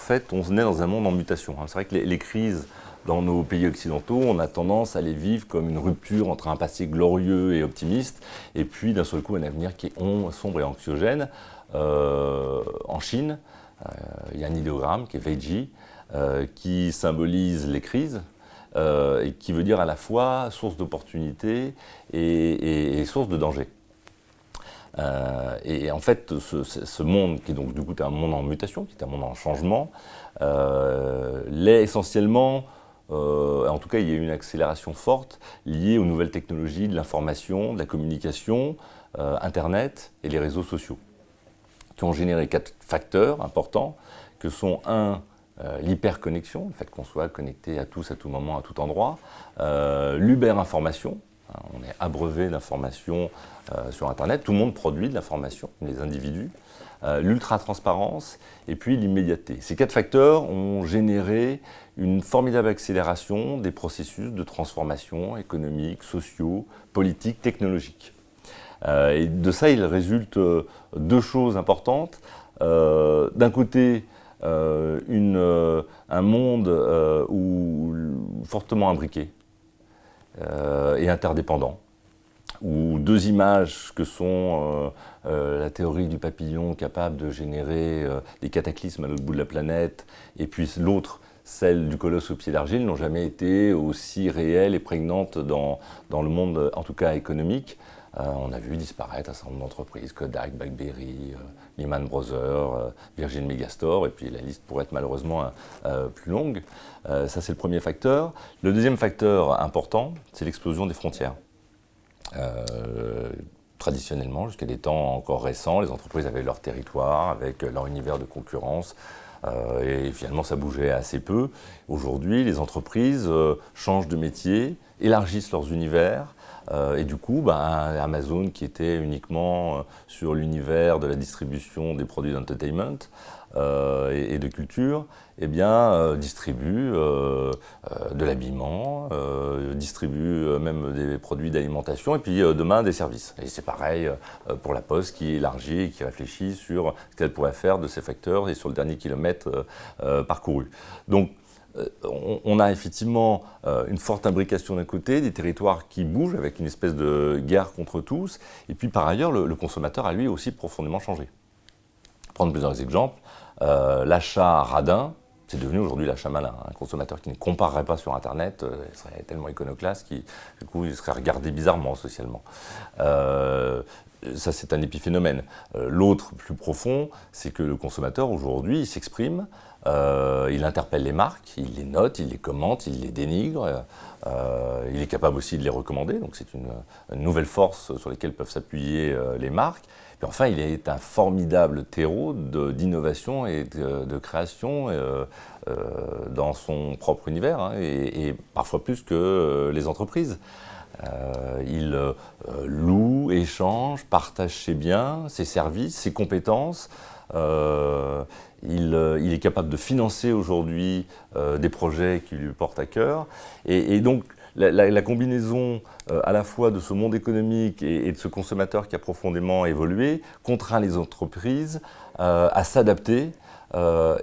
fait, on est dans un monde en mutation. C'est vrai que les crises dans nos pays occidentaux, on a tendance à les vivre comme une rupture entre un passé glorieux et optimiste, et puis d'un seul coup un avenir qui est sombre et anxiogène. En Chine, il y a un idéogramme qui est Weiji, qui symbolise les crises, et qui veut dire à la fois source d'opportunités et source de danger. Et en fait, ce monde, qui est donc du coup un monde en mutation, qui est un monde en changement, l'est essentiellement, en tout cas il y a une accélération forte liée aux nouvelles technologies de l'information, de la communication, Internet et les réseaux sociaux, qui ont généré 4 facteurs importants, que sont l'hyperconnexion, le fait qu'on soit connecté à tous, à tout moment, à tout endroit, l'uber-information, on est abreuvé d'informations sur Internet, tout le monde produit de l'information, les individus, l'ultra-transparence et puis l'immédiateté. Ces 4 facteurs ont généré une formidable accélération des processus de transformation économique, sociaux, politiques, technologiques. Et de ça, il résulte 2 choses importantes. D'un côté, un monde fortement imbriqué et interdépendant, où 2 images que sont la théorie du papillon capable de générer des cataclysmes à l'autre bout de la planète, et puis l'autre, celle du colosse au pied d'argile, n'ont jamais été aussi réelles et prégnantes dans le monde, en tout cas économique. On a vu disparaître un certain nombre d'entreprises, Kodak, BlackBerry, Lehman Brothers, Virgin Megastore, et puis la liste pourrait être malheureusement plus longue. Ça, c'est le premier facteur. Le deuxième facteur important, c'est l'explosion des frontières. Traditionnellement, jusqu'à des temps encore récents, les entreprises avaient leur territoire, avec leur univers de concurrence, et finalement ça bougeait assez peu. Aujourd'hui, les entreprises changent de métier, élargissent leurs univers, et du coup, Amazon, qui était uniquement sur l'univers de la distribution des produits d'entertainment et de culture, eh bien, distribue de l'habillement, distribue même des produits d'alimentation, et puis demain des services. Et c'est pareil pour la Poste, qui élargit et qui réfléchit sur ce qu'elle pourrait faire de ces facteurs et sur le dernier kilomètre parcouru. Donc, on a effectivement une forte imbrication d'un côté, des territoires qui bougent avec une espèce de guerre contre tous, et puis par ailleurs, le consommateur a lui aussi profondément changé. Pour prendre plusieurs exemples, l'achat radin, c'est devenu aujourd'hui l'achat malin. Un consommateur qui ne comparerait pas sur Internet serait tellement iconoclaste qu'il du coup, il serait regardé bizarrement socialement. Ça, c'est un épiphénomène. L'autre, plus profond, c'est que le consommateur, aujourd'hui, il s'exprime, il interpelle les marques, il les note, il les commente, il les dénigre, il est capable aussi de les recommander, donc c'est une nouvelle force sur laquelle peuvent s'appuyer les marques. Puis enfin, il est un formidable terreau d'innovation et de création dans son propre univers, et parfois plus que les entreprises. Il loue, échange, partage ses biens, ses services, ses compétences. Il est capable de financer aujourd'hui des projets qui lui portent à cœur. Et donc, la combinaison à la fois de ce monde économique et de ce consommateur qui a profondément évolué contraint les entreprises à s'adapter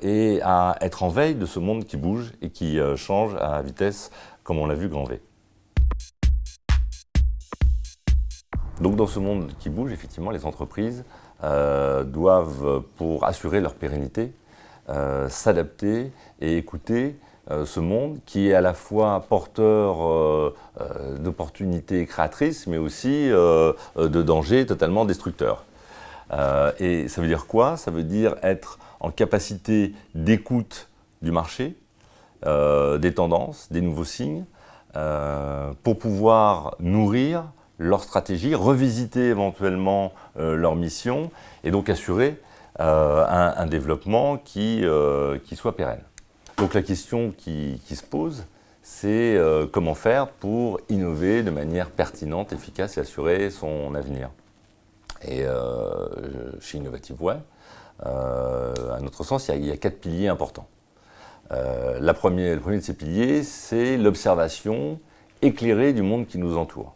et à être en veille de ce monde qui bouge et qui change à vitesse, comme on l'a vu, grand V. Donc dans ce monde qui bouge, effectivement, les entreprises doivent, pour assurer leur pérennité, s'adapter et écouter ce monde qui est à la fois porteur d'opportunités créatrices, mais aussi de dangers totalement destructeurs. Et ça veut dire quoi? Ça veut dire être en capacité d'écoute du marché, des tendances, des nouveaux signes, pour pouvoir nourrir leur stratégie, revisiter éventuellement leur mission, et donc assurer un développement qui soit pérenne. Donc la question qui se pose, c'est comment faire pour innover de manière pertinente, efficace et assurer son avenir. Et chez Innovative Way, à notre sens, il y a 4 piliers importants. Le premier de ces piliers, c'est l'observation éclairée du monde qui nous entoure.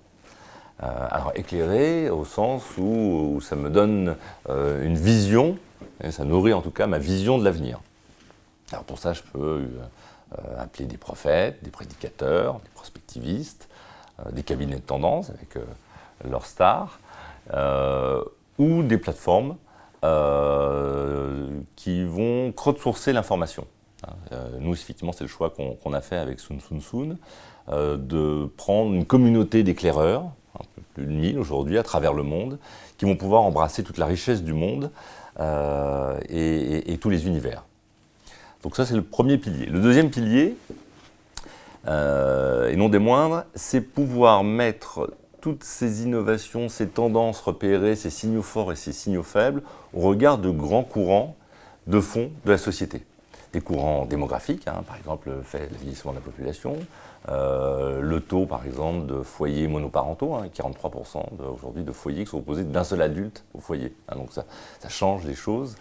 Alors éclairé au sens où ça me donne une vision, et ça nourrit en tout cas ma vision de l'avenir. Alors pour ça, je peux appeler des prophètes, des prédicateurs, des prospectivistes, des cabinets de tendance avec leurs stars, ou des plateformes qui vont crowdsourcer l'information. Nous, effectivement, c'est le choix qu'on a fait avec Sun Sun Sun, de prendre une communauté d'éclaireurs, un peu plus de 1000 aujourd'hui, à travers le monde, qui vont pouvoir embrasser toute la richesse du monde et tous les univers. Donc ça, c'est le premier pilier. Le deuxième pilier, et non des moindres, c'est pouvoir mettre toutes ces innovations, ces tendances repérées, ces signaux forts et ces signaux faibles au regard de grands courants de fond de la société. Des courants démographiques, par exemple le vieillissement de la population, le taux par exemple de foyers monoparentaux, 43% aujourd'hui de foyers qui sont composés d'un seul adulte au foyer. Donc ça change les choses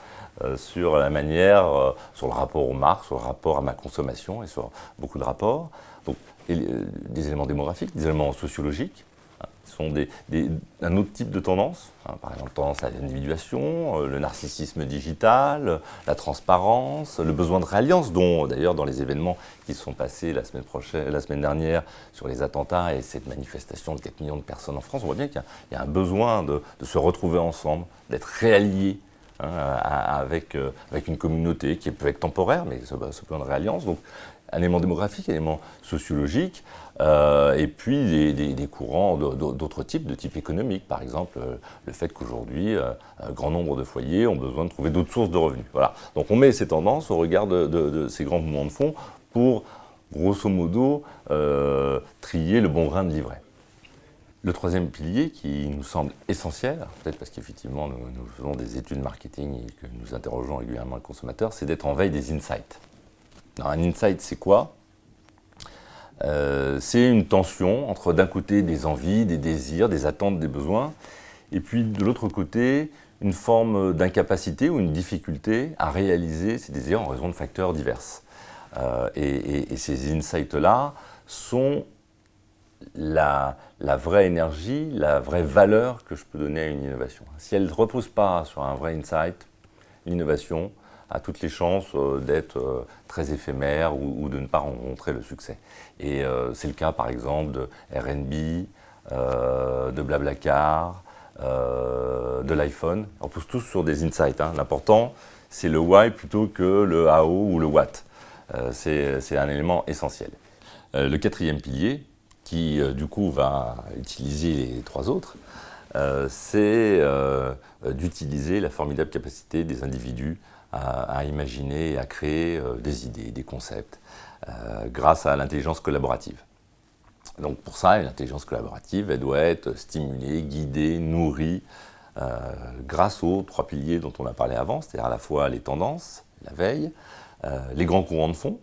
sur la manière, sur le rapport aux marques, sur le rapport à ma consommation et sur beaucoup de rapports. Donc des éléments démographiques, des éléments sociologiques, sont un autre type de tendance, par exemple tendance à l'individuation, le narcissisme digital, la transparence, le besoin de réalliance, dont d'ailleurs dans les événements qui se sont passés la semaine dernière sur les attentats et cette manifestation de 4 millions de personnes en France, on voit bien qu'il y a un besoin de se retrouver ensemble, d'être réalliés avec une communauté qui peut être temporaire, mais ce besoin de réalliance. Donc, un élément démographique, un élément sociologique, et puis des courants d'autres types, de type économique. Par exemple, le fait qu'aujourd'hui, un grand nombre de foyers ont besoin de trouver d'autres sources de revenus. Voilà. Donc on met ces tendances au regard de ces grands mouvements de fond pour, grosso modo, trier le bon grain de livret. Le troisième pilier qui nous semble essentiel, peut-être parce qu'effectivement nous faisons des études marketing et que nous interrogeons régulièrement le consommateur, c'est d'être en veille des insights. Alors, un insight, c'est quoi ? C'est une tension entre d'un côté des envies, des désirs, des attentes, des besoins, et puis de l'autre côté, une forme d'incapacité ou une difficulté à réaliser ces désirs en raison de facteurs divers. Et ces insights-là sont la vraie énergie, la vraie valeur que je peux donner à une innovation. Si elle ne repose pas sur un vrai insight, l'innovation a toutes les chances d'être très éphémère ou de ne pas rencontrer le succès. Et c'est le cas par exemple de Airbnb, de Blablacar, de l'iPhone. On repose tous sur des insights. L'important, c'est le why plutôt que le how ou le what. C'est un élément essentiel. Le quatrième pilier, qui du coup va utiliser les trois autres, c'est d'utiliser la formidable capacité des individus à imaginer et à créer des idées, des concepts, grâce à l'intelligence collaborative. Donc pour ça, l'intelligence collaborative, elle doit être stimulée, guidée, nourrie, grâce aux trois piliers dont on a parlé avant, c'est-à-dire à la fois les tendances, la veille, les grands courants de fond,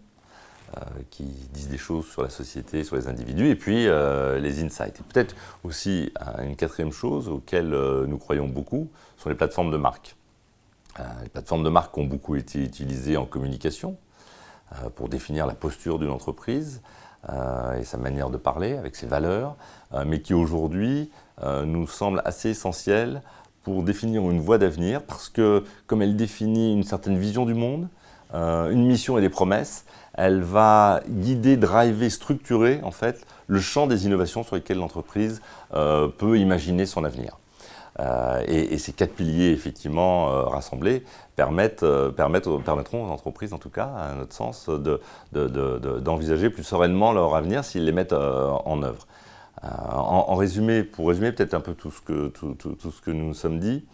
qui disent des choses sur la société, sur les individus, et puis les insights. Et peut-être aussi une quatrième chose auquel nous croyons beaucoup, sont les plateformes de marque. Les plateformes de marque ont beaucoup été utilisées en communication pour définir la posture d'une entreprise et sa manière de parler avec ses valeurs, mais qui aujourd'hui nous semblent assez essentielles pour définir une voie d'avenir, parce que comme elle définit une certaine vision du monde, une mission et des promesses, elle va guider, driver, structurer en fait le champ des innovations sur lesquelles l'entreprise peut imaginer son avenir. Et ces quatre piliers effectivement rassemblés permettront aux entreprises, en tout cas à notre sens, d'envisager plus sereinement leur avenir s'ils les mettent en œuvre. Pour résumer peut-être un peu tout ce que nous nous sommes dit,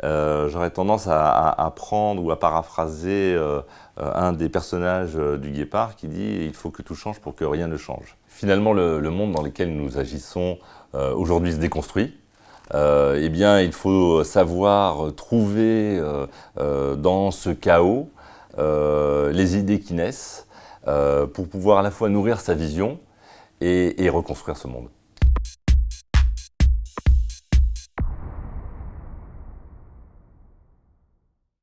j'aurais tendance à prendre ou à paraphraser un des personnages du Guépard qui dit « Il faut que tout change pour que rien ne change ». Finalement, le monde dans lequel nous agissons aujourd'hui se déconstruit. Eh bien, il faut savoir trouver dans ce chaos les idées qui naissent pour pouvoir à la fois nourrir sa vision et reconstruire ce monde.